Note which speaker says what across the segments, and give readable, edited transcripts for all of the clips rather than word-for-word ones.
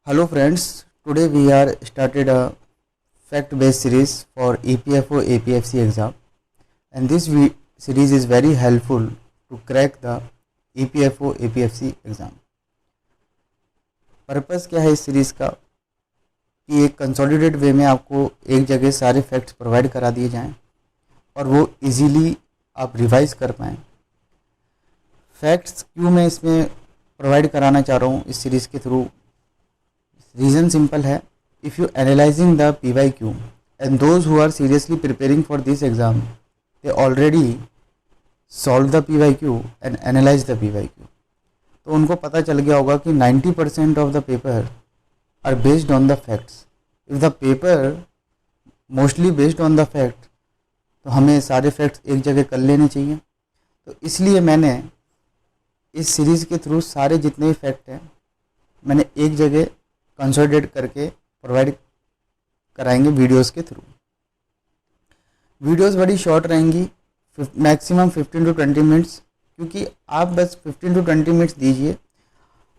Speaker 1: Hello friends, today we are started a fact-based series for EPFO APFC exam, and this series is very helpful to crack the EPFO APFC exam. Purpose क्या है इस series का कि एक consolidated वे में आपको एक जगह सारे फैक्ट्स प्रोवाइड करा दिए जाएं और वो इजीली आप रिवाइज कर पाएँ. फैक्ट्स क्यों मैं इसमें प्रोवाइड कराना चाह रहा हूँ इस सीरीज़ के थ्रू. रीज़न सिंपल है. If you analysing the PYQ and those who are seriously preparing for this exam, they already solve the PYQ and analyze the PYQ. तो उनको पता चल गया होगा कि 90% of the paper are based on the facts. If the paper mostly based on the fact, तो हमें सारे फैक्ट्स एक जगह कर लेने चाहिए. तो इसलिए मैंने इस सीरीज़ के थ्रू सारे जितने भी फैक्ट हैं मैंने एक जगह कंसोलिडेट करके प्रोवाइड कराएंगे वीडियोस के थ्रू. वीडियोस बड़ी शॉर्ट रहेंगी, मैक्सिमम 15 to 20 मिनट्स, क्योंकि आप बस 15 to 20 मिनट्स दीजिए,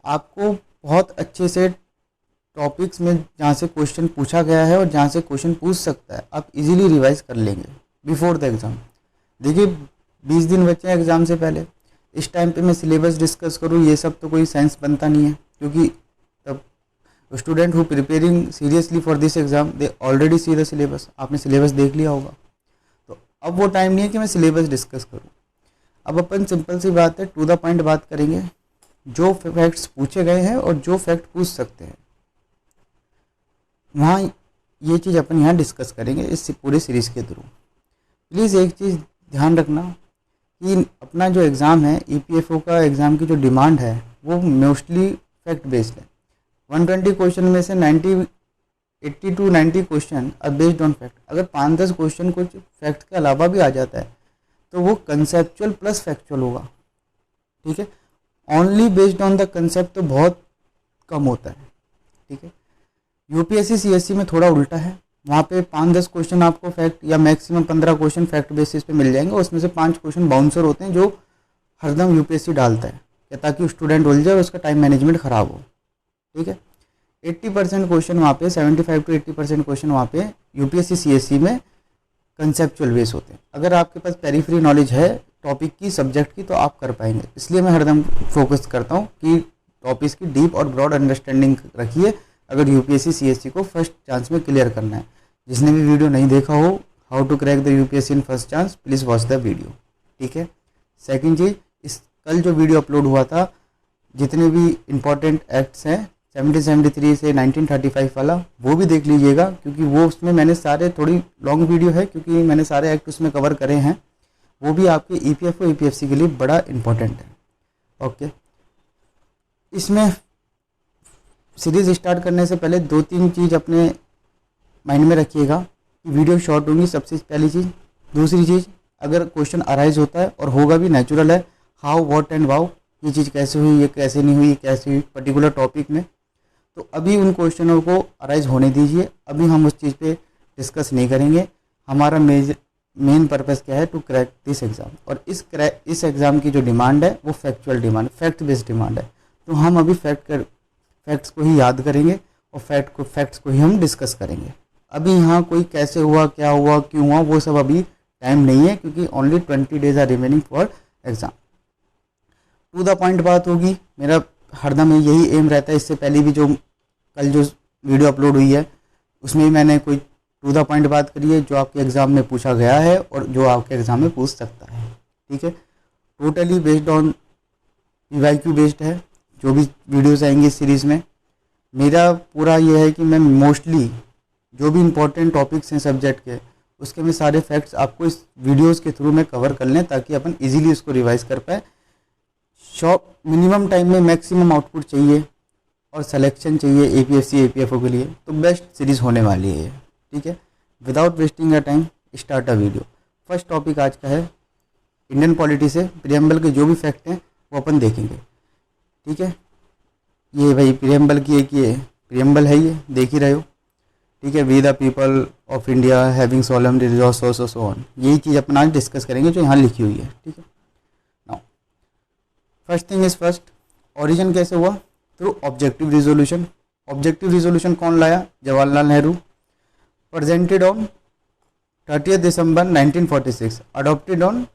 Speaker 1: आपको बहुत अच्छे से टॉपिक्स में जहाँ से क्वेश्चन पूछा गया है और जहाँ से क्वेश्चन पूछ सकता है आप इजीली रिवाइज कर लेंगे बिफोर द एग्ज़ाम. देखिए 20 दिन बचे हैं एग्ज़ाम से पहले. इस टाइम पे मैं सिलेबस डिस्कस करूँ ये सब तो कोई सेंस बनता नहीं है, क्योंकि student who preparing seriously for this exam they already see the syllabus. आपने सिलेबस देख लिया होगा, तो अब वो टाइम नहीं है कि मैं सिलेबस डिस्कस करूं. अब अपन सिंपल सी बात है, टू द पॉइंट बात करेंगे. जो फैक्ट्स पूछे गए हैं और जो फैक्ट पूछ सकते हैं वहाँ ये चीज़ अपन यहाँ डिस्कस करेंगे इस पूरे सीरीज़ के थ्रू. प्लीज़ एक चीज़ ध्यान रखना कि अपना जो एग्ज़ाम है EPFO का एग्ज़ाम की जो डिमांड है वो मोस्टली फैक्ट बेस्ड है. 120 क्वेश्चन में से 80 to 90 question are based on fact. अगर 5-10 क्वेश्चन कुछ फैक्ट के अलावा भी आ जाता है तो वो कंसेप्चुअल प्लस फैक्चुअल होगा. ठीक है, only based on the concept तो बहुत कम होता है. ठीक है, UPSC CSC में थोड़ा उल्टा है. वहाँ पे 5-10 क्वेश्चन आपको फैक्ट या मैक्सिमम 15 क्वेश्चन फैक्ट बेसिस पे मिल जाएंगे. उसमें से 5 क्वेश्चन बाउंसर होते हैं जो हरदम UPSC डालता है ताकि स्टूडेंट उलझ जाए और उसका टाइम मैनेजमेंट ख़राब हो. ठीक है, 80% क्वेश्चन वहाँ पे 75 to 80% क्वेश्चन वहाँ पे UPSC CSC में कंसेप्चुअल बेस होते हैं. अगर आपके पास पेरिफेरी नॉलेज है टॉपिक की, सब्जेक्ट की, तो आप कर पाएंगे. इसलिए मैं हरदम फोकस करता हूँ कि टॉपिक्स की डीप और ब्रॉड अंडरस्टैंडिंग रखिए अगर UPSC CSC को फर्स्ट चांस में क्लियर करना है. जिसने भी वीडियो नहीं देखा हो how to crack the UPSC in first chance, please watch the video. ठीक है. सेकेंड चीज़, इस कल जो वीडियो अपलोड हुआ था जितने भी इम्पोर्टेंट एक्ट्स हैं 1773 से 1935 वाला, वो भी देख लीजिएगा, क्योंकि वो उसमें मैंने सारे, थोड़ी लॉन्ग वीडियो है क्योंकि मैंने सारे एक्ट उसमें कवर करे हैं. वो भी आपके EPFO APFC के लिए बड़ा इम्पोर्टेंट है. ओके, इसमें सीरीज़ स्टार्ट करने से पहले 2-3 चीज़ अपने माइंड में रखिएगा कि वीडियो शॉर्ट होंगी, सबसे पहली चीज़. दूसरी चीज़, अगर क्वेश्चन अराइज होता है और होगा भी, नेचुरल है, हाउ, व्हाट एंड वाउ, ये चीज़ कैसे हुई, ये कैसे नहीं हुई, कैसे हुई पर्टिकुलर टॉपिक में, तो अभी उन क्वेश्चनों को अराइज होने दीजिए. अभी हम उस चीज़ पे डिस्कस नहीं करेंगे. हमारा मेन पर्पस क्या है, टू क्रैक दिस एग्ज़ाम. और इस एग्ज़ाम की जो डिमांड है वो factual demand, fact based demand है. तो हम अभी फैक्ट्स को ही याद करेंगे और फैक्ट्स को ही हम डिस्कस करेंगे. अभी यहाँ कोई कैसे हुआ, क्या हुआ, क्यों हुआ, वो सब अभी टाइम नहीं है, क्योंकि only 20 days are remaining for exam. To the point बात होगी. मेरा हरदम यही एम रहता है. इससे पहले भी जो कल जो वीडियो अपलोड हुई है उसमें ही मैंने कोई टू द पॉइंट बात करी है जो आपके एग्ज़ाम में पूछा गया है और जो आपके एग्ज़ाम में पूछ सकता है. ठीक है, totally based on PYQ based है जो भी वीडियोस आएंगी इस सीरीज़ में. मेरा पूरा ये है कि मैं मोस्टली जो भी इम्पोर्टेंट टॉपिक्स हैं सब्जेक्ट के, उसके मैं सारे फैक्ट्स आपको इस वीडियोज़ के थ्रू में कवर कर लें ताकि अपन ईजिली उसको रिवाइज कर पाए. शॉर्ट मिनिमम टाइम में मैक्सिमम आउटपुट चाहिए और सिलेक्शन चाहिए APFC APFO के लिए, तो बेस्ट सीरीज़ होने वाली है ये. ठीक है, without wasting a time start a video. First topic आज का है इंडियन पॉलिटी से प्रीएम्बल के जो भी फैक्ट हैं वो अपन देखेंगे. ठीक है, ये भाई प्रीएम्बल की एक ये प्रीएम्बल है, ये देख ही रहे हो. ठीक है, we the people of India having solemnly resolve so on, यही चीज़ अपन आज डिस्कस करेंगे जो यहाँ लिखी हुई है. ठीक है, now first thing is first, origin कैसे हुआ, through objective resolution. Objective resolution कौन लाया? Jawaharlal Nehru. Presented on 30 December 1946, adopted on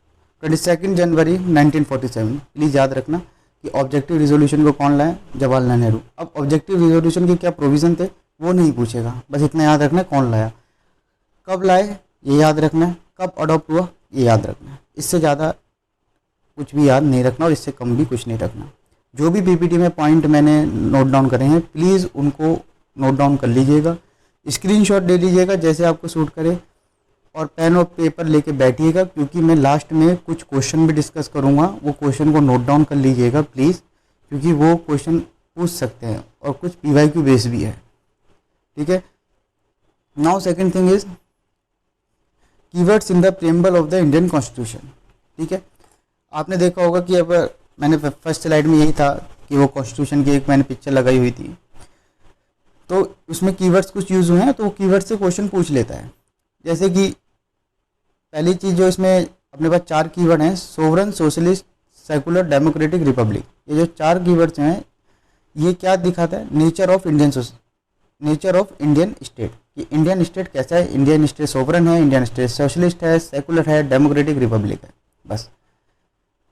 Speaker 1: 22 January 1947। Please याद रखना कि ऑब्जेक्टिव रिजोल्यूशन को कौन लाया? जवाहरलाल नेहरू। अब ऑब्जेक्टिव रिजोल्यूशन के क्या प्रोविज़न थे वो नहीं पूछेगा, बस इतना याद रखना कौन लाया, कब लाए ये याद रखना है, कब अडॉप्ट हुआ ये याद रखना है। इससे ज़्यादा कुछ भी याद नहीं रखना और इससे कम भी कुछ नहीं रखना। जो भी पीपीटी में पॉइंट मैंने नोट डाउन करे हैं प्लीज़ उनको नोट डाउन कर लीजिएगा, स्क्रीनशॉट ले लीजिएगा जैसे आपको सूट करे, और पेन और पेपर लेके बैठिएगा क्योंकि मैं लास्ट में कुछ क्वेश्चन भी डिस्कस करूँगा, वो क्वेश्चन को नोट डाउन कर लीजिएगा प्लीज़, क्योंकि वो क्वेश्चन पूछ सकते हैं और कुछ PYQ बेस भी है। ठीक है। Now second thing is keywords in the preamble of the Indian constitution. ठीक है, आपने देखा होगा कि अब मैंने फर्स्ट स्लाइड में यही था कि वो कॉन्स्टिट्यूशन की एक मैंने पिक्चर लगाई हुई थी, तो उसमें कीवर्ड्स कुछ यूज़ हुए हैं तो वो कीवर्ड से क्वेश्चन पूछ लेता है। जैसे कि पहली चीज़ जो इसमें अपने पास 4 कीवर्ड हैं, sovereign, socialist, secular, democratic, Republic. ये जो 4 कीवर्ड्स हैं ये क्या दिखाता है? नेचर ऑफ इंडियन स्टेट, कि इंडियन स्टेट कैसा है। इंडियन स्टेट सोवरन है, इंडियन स्टेट सोशलिस्ट है, सेकुलर है, डेमोक्रेटिक, रिपब्लिक है। बस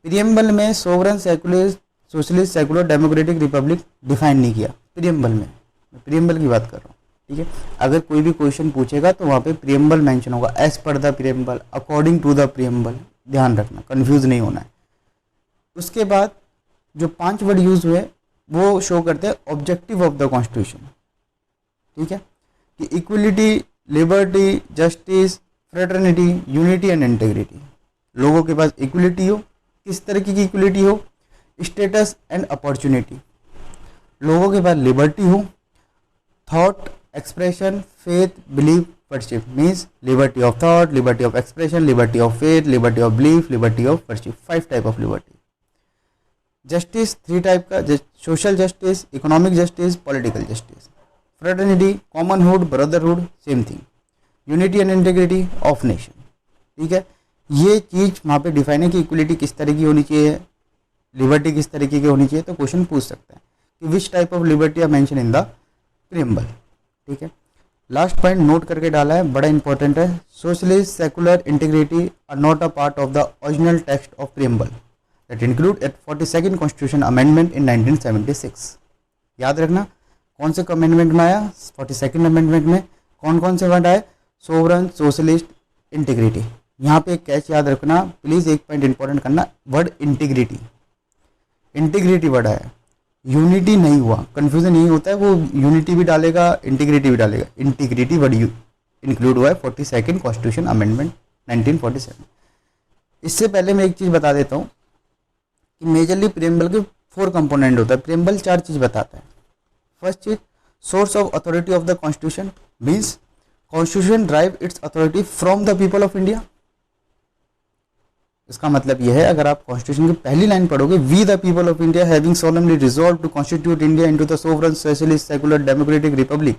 Speaker 1: प्रीएम्बल में sovereign, secular, socialist, secular, democratic, Republic define नहीं किया प्रीएम्बल में। मैं प्रीएम्बल की बात कर रहा हूँ। ठीक है, अगर कोई भी क्वेश्चन पूछेगा तो वहाँ पे प्रीएम्बल मेंशन होगा, as per the preamble, according to the preamble. ध्यान रखना, कंफ्यूज नहीं होना है। उसके बाद जो 5 वर्ड यूज हुए वो शो करते हैं ऑब्जेक्टिव ऑफ द कॉन्स्टिट्यूशन। ठीक है, कि equality, liberty, justice, fraternity, unity and integrity. लोगों के पास इक्वलिटी हो, किस तरीके की इक्वलिटी हो? Status and opportunity. लोगों के पास लिबर्टी हो, thought, expression, faith, belief, worship. Means liberty of thought, liberty of expression, liberty of faith, liberty of belief, liberty of worship. 5 type of liberty. Justice 3 type का, social justice, economic justice, political justice. Fraternity, commonhood, brotherhood, same thing. Unity and integrity of nation. ठीक है, ये चीज़ वहाँ पे define है कि equality किस तरह की होनी चाहिए, लिबर्टी किस तरीके की होनी चाहिए। तो क्वेश्चन पूछ सकता है कि which type of liberty are mention in the preamble. ठीक है, लास्ट पॉइंट नोट करके डाला है, बड़ा इंपॉर्टेंट है। Socialist, secular, integrity are not a part of the original text of preamble that include at 42nd constitution amendment in 1976। याद रखना कौन से अमेंडमेंट में आया? 42nd अमेंडमेंट में कौन कौन से वर्ड आए? Sovereign, socialist, integrity. यहाँ पे एक कैच याद रखना प्लीज़, एक पॉइंट इंपॉर्टेंट करना, वर्ड इंटीग्रिटी। इंटीग्रिटी वर्ड आया, यूनिटी नहीं हुआ, कंफ्यूजन नहीं होता है, वो यूनिटी भी डालेगा, इंटीग्रिटी भी डालेगा। इंटीग्रिटी वर्ड इंक्लूड हुआ है 42nd कॉन्स्टिट्यूशन अमेंडमेंट 1947। इससे पहले मैं एक चीज़ बता देता हूँ कि मेजरली प्रीएम्बल के 4 कंपोनेंट होता है। प्रीएम्बल 4 चीज़ बताता है। फर्स्ट चीज, source of authority of the constitution, means constitution drive it's authority from the people of India. इसका मतलब यह है, अगर आप कॉन्स्टिट्यूशन की पहली लाइन पढ़ोगे, we the people of India having solemnly resolve to constitute India into the sovereign, socialist, secular, democratic republic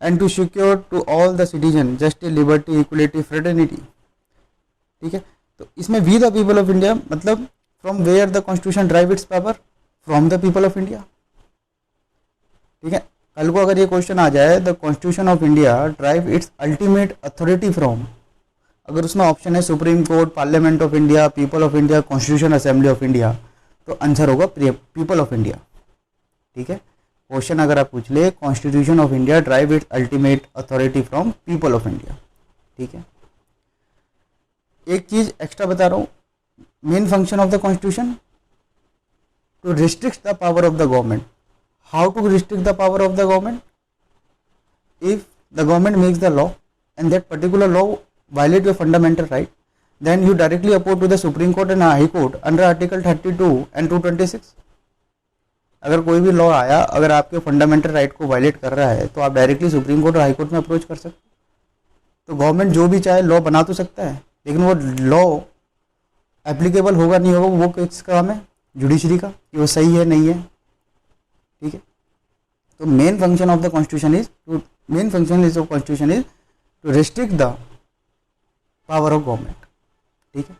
Speaker 1: and to secure to all the citizen justice, liberty, equality, fraternity. ठीक है, तो इसमें we the people of India मतलब from where the constitution drive its power, from the people of India. ठीक है, कल को अगर ये क्वेश्चन आ जाए, the constitution of India drive its ultimate authority from, अगर उसमें ऑप्शन है supreme court, parliament of India, people of India, constitution assembly of India, तो आंसर होगा पीपल ऑफ इंडिया। ठीक है, क्वेश्चन अगर आप पूछ ले, constitution of India drive its ultimate authority from people of India. ठीक है, एक चीज एक्स्ट्रा बता रहा हूँ, main function of the constitution to restrict the power of the government. How to restrict the power of the government? If the government makes the law and that particular law violate your fundamental right, then you directly appeal to the Supreme Court and High Court under Article 32 and 226। अगर कोई भी law आया, अगर आपके fundamental right को violet कर रहा है, तो आप डायरेक्टली सुप्रीम कोर्ट और हाई कोर्ट में अप्रोच कर सकते हो। तो गवर्नमेंट जो भी चाहे लॉ बना तो सकता है, लेकिन वो लॉ एप्लीकेबल होगा नहीं होगा, वो किसका काम है? जुडिशरी का, कि वो सही है नहीं है। ठीक है, तो main function of the constitution is to restrict the power of government. ठीक है,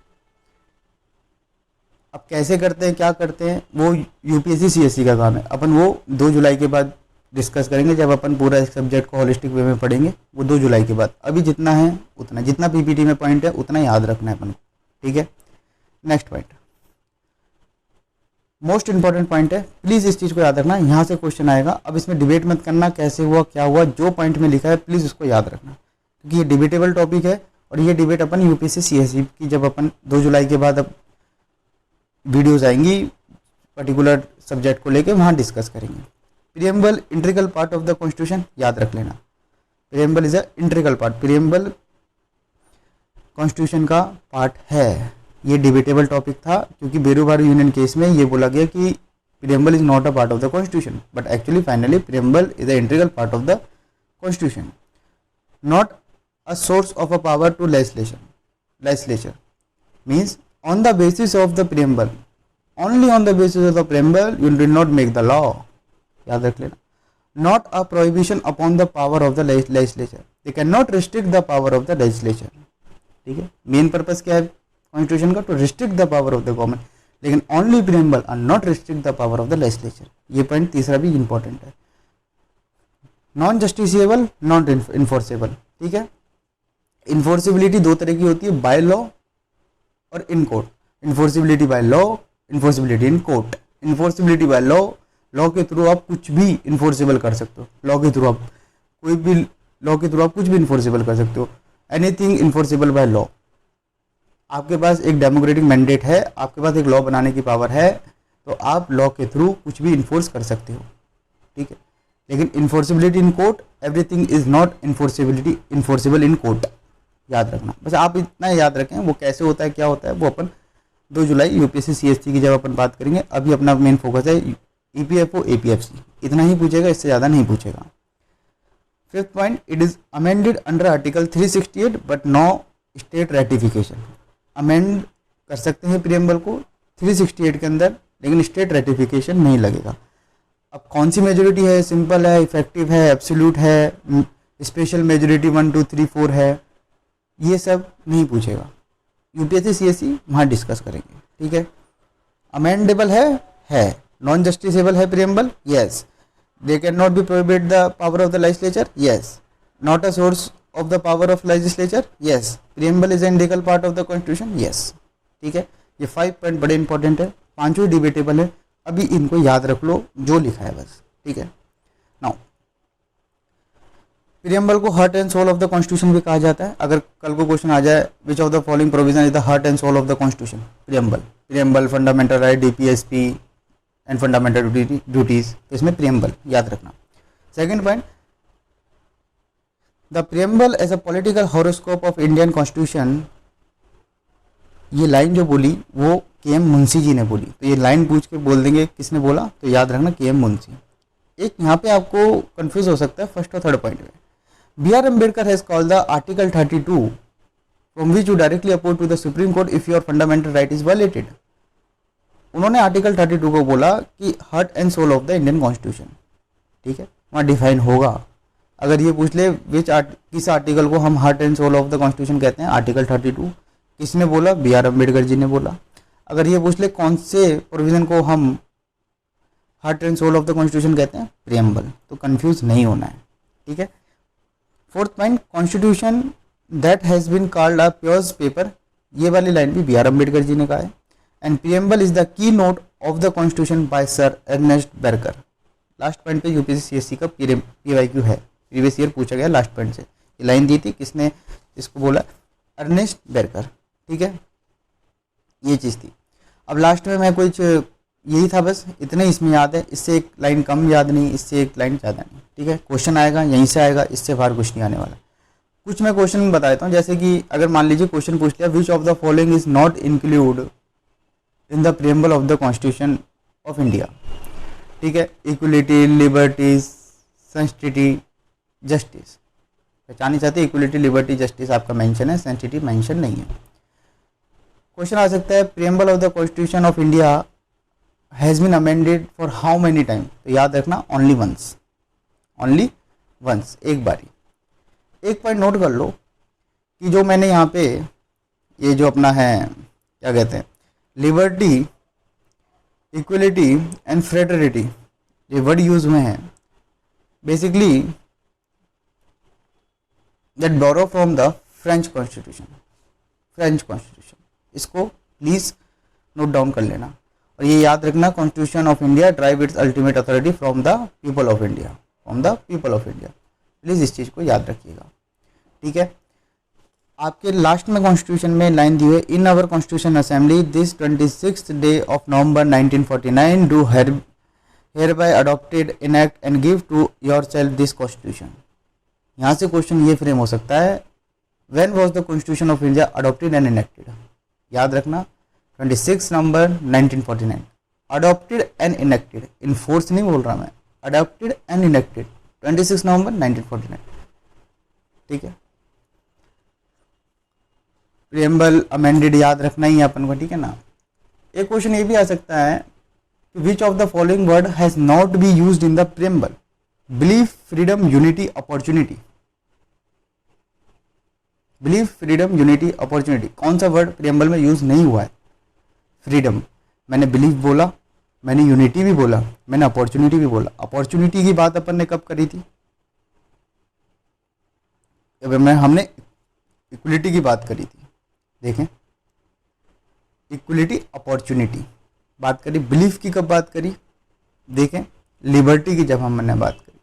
Speaker 1: अब कैसे करते हैं, क्या करते हैं, वो यूपीएससी सीएससी का काम है। अपन वो 2 जुलाई के बाद डिस्कस करेंगे जब अपन पूरा इस सब्जेक्ट को होलिस्टिक वे में पढ़ेंगे, वो 2 जुलाई के बाद। अभी जितना है उतना, जितना पीपीटी में पॉइंट है उतना याद रखना है अपन को, ठीक है। Next point, most important point है, प्लीज़ इस चीज़ को याद रखना, यहाँ से क्वेश्चन आएगा। अब इसमें डिबेट मत करना कैसे हुआ क्या हुआ, जो पॉइंट में लिखा है प्लीज़ उसको याद रखना, क्योंकि ये डिबेटेबल टॉपिक है और ये डिबेट अपन यूपीएससी सीएससी की जब अपन 2 जुलाई के बाद अब वीडियोज़ आएंगी पर्टिकुलर सब्जेक्ट को लेके, वहाँ डिस्कस करेंगे। Preamble integral part of the constitution, याद रख लेना, preamble is a integral part, preamble constitution का पार्ट है। ये डिबेटेबल टॉपिक था क्योंकि बेरूबारू यूनियन केस में ये बोला गया कि preamble is not a part of the constitution, but actually finally preamble is a integral part of the constitution, not a source of a power to legislature means on the basis of the preamble, only on the basis of the preamble you did not make the law, याद रख लेना। not a prohibition upon the power of the legislature, they cannot restrict the power of the legislature, ठीक है। Main purpose क्या है constitution का, to restrict the power of the government, लेकिन only preamble और not restrict the power of the legislature. ये point तीसरा भी इंपॉर्टेंट है। नॉन जस्टिसिएबल, नॉट इन्फोर्सेबल, ठीक है। इन्फोर्सिबिलिटी 2 तरह की होती है, बाय लॉ और in court. Enforceability by law, enforceability in court. Enforceability by law, law के थ्रू आप कुछ भी इन्फोर्सेबल कर सकते हो, लॉ के थ्रू आप कोई भी, लॉ के थ्रू आप कुछ भी इन्फोर्सेबल कर सकते हो, एनीथिंग इन्फोर्सेबल बाय लॉ। आपके पास एक डेमोक्रेटिक मैंडेट है, आपके पास एक लॉ बनाने की पावर है, तो आप लॉ के थ्रू कुछ भी इन्फोर्स कर सकते हो, ठीक है। लेकिन enforceability in court, everything is not enforceable in court, याद रखना। बस आप इतना याद रखें, वो कैसे होता है क्या होता है वो अपन 2 जुलाई यूपीएससी सीएससी की जब अपन बात करेंगे। अभी अपना मेन फोकस है ईपीएफओ एपीएफसी, इतना ही पूछेगा, इससे ज़्यादा नहीं पूछेगा। 5th point, it is amended under article 368 but no state ratification. Amend कर सकते हैं प्रीएम्बल को 368 के अंदर, लेकिन स्टेट रेटिफिकेशन नहीं लगेगा। अब कौन सी मेजोरिटी है, सिंपल है, इफेक्टिव है, एब्सोल्यूट है, स्पेशल मेजोरिटी 1 2 3 4 है, ये सब नहीं पूछेगा। यूपीएससी सीएससी वहाँ डिस्कस करेंगे, ठीक है। अमेंडेबल है। नॉन जस्टिसेबल है preamble, yes. They can not be prohibit the power of the legislature, yes. Not a source of the power of legislature, yes. Preamble is an integral part of the constitution, yes, ठीक है। ये 5 point बड़े important है, 5 debatable है, अभी इनको याद रख लो जो लिखा है बस, ठीक है। नाउ प्रीएम्बल को heart and soul of the constitution भी कहा जाता है। अगर कल को क्वेश्चन आ जाए which of the following provision is the heart and soul of the constitution, preamble fundamental right, DPSP and fundamental duties, तो इसमें प्रीएम्बल याद रखना। Second point, the preamble as a political horoscope of Indian constitution, ये line जो बोली वो KM. Munshi ji ने बोली, तो ये लाइन पूछ के बोल देंगे किसने बोला, तो याद रखना के.एम. मुंशी। एक यहाँ पे आपको कंफ्यूज हो सकता है फर्स्ट और थर्ड पॉइंट में। B R. Ambedkar has called the article 32 from which you directly oppose to the supreme court if your fundamental right is violated. उन्होंने आर्टिकल 32 को बोला कि heart and soul of the Indian constitution, ठीक है, वहाँ define होगा। अगर ये पूछ ले किस आर्टिकल को हम heart and soul of the constitution कहते हैं, आर्टिकल 32, किसने बोला, बी.आर. अम्बेडकर जी ने बोला। अगर ये पूछ ले कौन से प्रोविजन को हम heart and soul of the constitution कहते हैं, प्रीएम्बल, तो कंफ्यूज नहीं होना है, ठीक है। Fourth point, constitution that has been called a pures paper, ये वाली लाइन भी बी.आर. अम्बेडकर जी ने कहा है। And preamble is the keynote of the constitution by sir Ernest Barker. Last point पे यूपीएससी सीएससी का पीवाईक्यू है, प्रीवियस ईयर पूछा गया लास्ट पॉइंट से। ये लाइन दी थी, किसने इसको बोला, अर्नेस्ट बेरकर, ठीक है, ये चीज़ थी। अब लास्ट में मैं कुछ यही था, बस इतने इसमें याद है, इससे एक लाइन कम याद नहीं, इससे एक लाइन ज़्यादा नहीं, ठीक है। क्वेश्चन आएगा यहीं से आएगा, इससे बाहर कुछ नहीं आने वाला। कुछ मैं क्वेश्चन बता देता हूँ, जैसे कि अगर मान लीजिए क्वेश्चन पूछ लिया, which of the following is not include in the preamble of the constitution of India, ठीक है। इक्वलिटी, लिबर्टीज, सेंसिटिविटी, जस्टिस, पहचानी चाहते, इक्वलिटी, लिबर्टी, जस्टिस आपका मेंशन है, सेंसिटिविटी मेंशन नहीं है। क्वेश्चन आ सकता है, preamble of the constitution of India has been amended for how many time, तो याद रखना ओनली वंस, एक बारी। एक पॉइंट नोट कर लो कि जो मैंने यहाँ पे ये जो अपना है क्या कहते हैं, लिबर्टी, इक्वलिटी एंड फ्रेटर्निटी, ये वर्ड यूज हुए हैं, basically that borrow from the French constitution. इसको प्लीज नोट डाउन कर लेना और ये याद रखना, constitution of India drive its ultimate authority from the people of India. Please इस चीज को याद रखिएगा, ठीक है। आपके लास्ट में कॉन्स्टिट्यूशन में लाइन दी हुई है, in our constitution assembly this 26th day of November 1949 do hereby adopted enact and give to yourself this constitution। यहाँ से क्वेश्चन ये फ्रेम हो सकता है, when was the constitution of India adopted and enacted। याद रखना 26 November 1949, adopted and enacted, enforce नहीं बोल रहा मैं, adopted and enacted 26 November 1949, ठीक है। प्रियम्बल अमेंडेड याद रखना ही है अपन को, ठीक है ना। एक क्वेश्चन ये भी आ सकता है कि विच of the following word has not be used in the preamble, belief, freedom, unity, opportunity. Belief, freedom, unity, opportunity, कौन सा वर्ड प्रियम्बल में यूज नहीं हुआ है? फ्रीडम, मैंने बिलीफ बोला, मैंने यूनिटी भी बोला, मैंने अपॉर्चुनिटी भी बोला। अपॉर्चुनिटी की बात अपन ने कब करी थी? हमने इक्वलिटी की बात करी थी, देखें, इक्वलिटी, अपॉर्चुनिटी बात करी। बिलीफ की कब बात करी? देखें, लिबर्टी की जब हमने बात करी।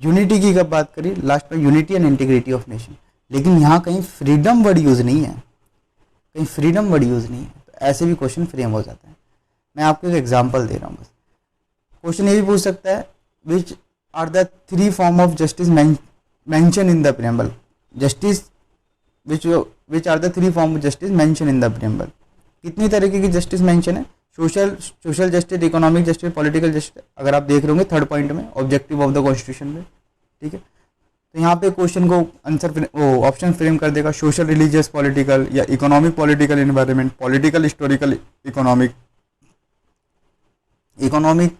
Speaker 1: यूनिटी की कब बात करी? लास्ट में unity and integrity of nation. लेकिन यहाँ कहीं फ्रीडम वर्ड यूज नहीं है, कहीं फ्रीडम वर्ड यूज नहीं है, तो ऐसे भी क्वेश्चन फ्रेम हो जाता है। मैं आपको एक एग्जांपल दे रहा हूँ बस। क्वेश्चन ये भी पूछ सकता है, which are the 3 form of justice mention in the preamble. Justice which are the 3 form of justice mention in the preamble. कितनी तरीके की जस्टिस मेंशन है? Social justice, economic justice, political justice. अगर आप देख रहे होंगे थर्ड पॉइंट में, ऑब्जेक्टिव ऑफ द कॉन्स्टिट्यूशन में, ठीक है। तो यहाँ पे क्वेश्चन को आंसर ऑप्शन फ्रेम कर देगा, सोशल, रिलीजियस, पॉलिटिकल, या economic, political, environment, political, historical, economic,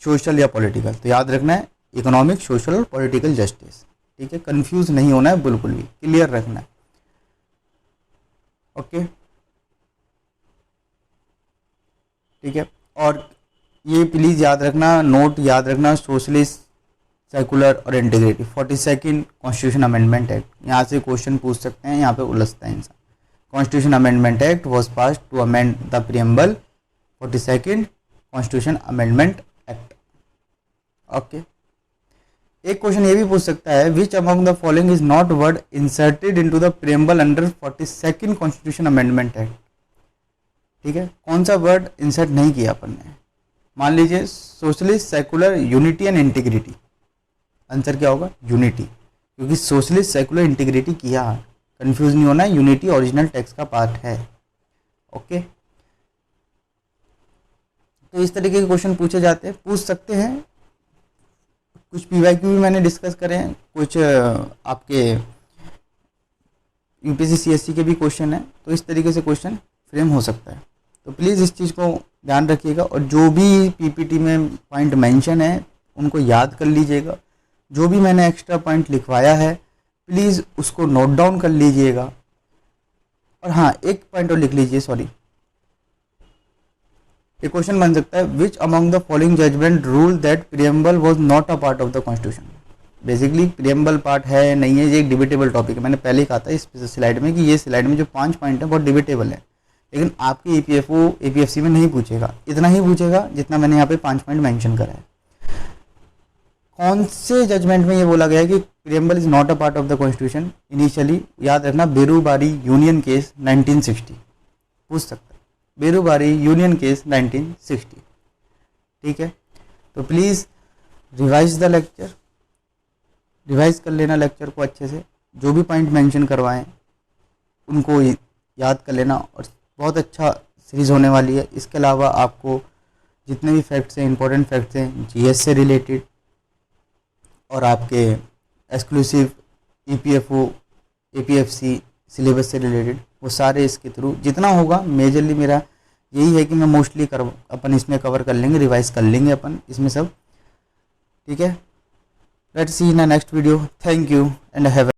Speaker 1: social या पॉलिटिकल। तो याद रखना है इकोनॉमिक, सोशल और पॉलिटिकल जस्टिस, ठीक है। कंफ्यूज नहीं होना है, बिल्कुल भी क्लियर रखना है, ओके, ठीक है। और ये प्लीज याद रखना, नोट याद रखना, सोशलिस्ट, सेकुलर और integrity, 42nd constitution amendment act. यहाँ से क्वेश्चन पूछ सकते हैं, यहाँ पे उलझता है इंसान। Constitution amendment act was pass to amend the preamble, 42nd constitution amendment act, okay. एक क्वेश्चन ये भी पूछ सकता है, which among the following is not word inserted into the preamble under 42nd constitution amendment act, ठीक है। कौन सा वर्ड इंसर्ट नहीं किया अपन ने? मान लीजिए socialist, secular, unity and integrity. Answer क्या होगा? यूनिटी, क्योंकि सोशलिस्ट, सेकुलर, इंटीग्रिटी किया, कंफ्यूज नहीं होना, यूनिटी ओरिजिनल टेक्स्ट का पार्ट है, ओके। तो इस तरीके के क्वेश्चन पूछे जाते हैं, पूछ सकते हैं। कुछ पीवाईक्यू भी मैंने डिस्कस करे हैं, कुछ आपके यूपीएससी सीएससी के भी क्वेश्चन है, तो इस तरीके से क्वेश्चन फ्रेम हो सकता है। तो प्लीज़ इस चीज़ को ध्यान रखिएगा और जो भी पीपीटी में पॉइंट मेंशन है उनको याद कर लीजिएगा। जो भी मैंने एक्स्ट्रा पॉइंट लिखवाया है प्लीज़ उसको नोट डाउन कर लीजिएगा। और हाँ, एक पॉइंट और लिख लीजिए, सॉरी, एक क्वेश्चन बन सकता है, which among the following judgement rule that preamble was not a part of the constitution. Basically preamble part है नहीं है, ये एक डिबेटेबल टॉपिक है। मैंने पहले ही कहा था इस स्लाइड में कि ये स्लाइड में जो 5 पॉइंट है बहुत डिबेटेबल है, लेकिन आपके ईपीएफओ एपीएफसी में नहीं पूछेगा, इतना ही पूछेगा जितना मैंने यहाँ पे 5 पॉइंट मेंशन करा है। कौन से जजमेंट में ये बोला गया है कि preamble is not a part of the constitution? Initially याद रखना, बेरूबारी यूनियन केस 1960 पूछ सकता है, बेरूबारी यूनियन केस 1960, ठीक है। तो please revise the lecture, revise कर लेना लेक्चर को अच्छे से, जो भी पॉइंट मेंशन करवाएं उनको याद कर लेना, और बहुत अच्छा सीरीज़ होने वाली है। इसके अलावा आपको जितने भी फैक्ट्स हैं, इंपॉर्टेंट फैक्ट्स हैं जीएस से रिलेटेड और आपके एक्सक्लूसिव ईपीएफओ एपीएफसी सिलेबस से रिलेटेड, वो सारे इसके थ्रू जितना होगा, मेजरली मेरा यही है कि मैं मोस्टली अपन इसमें कवर कर लेंगे, रिवाइज कर लेंगे अपन इसमें सब, ठीक है। Let's see in the next video. Thank you and have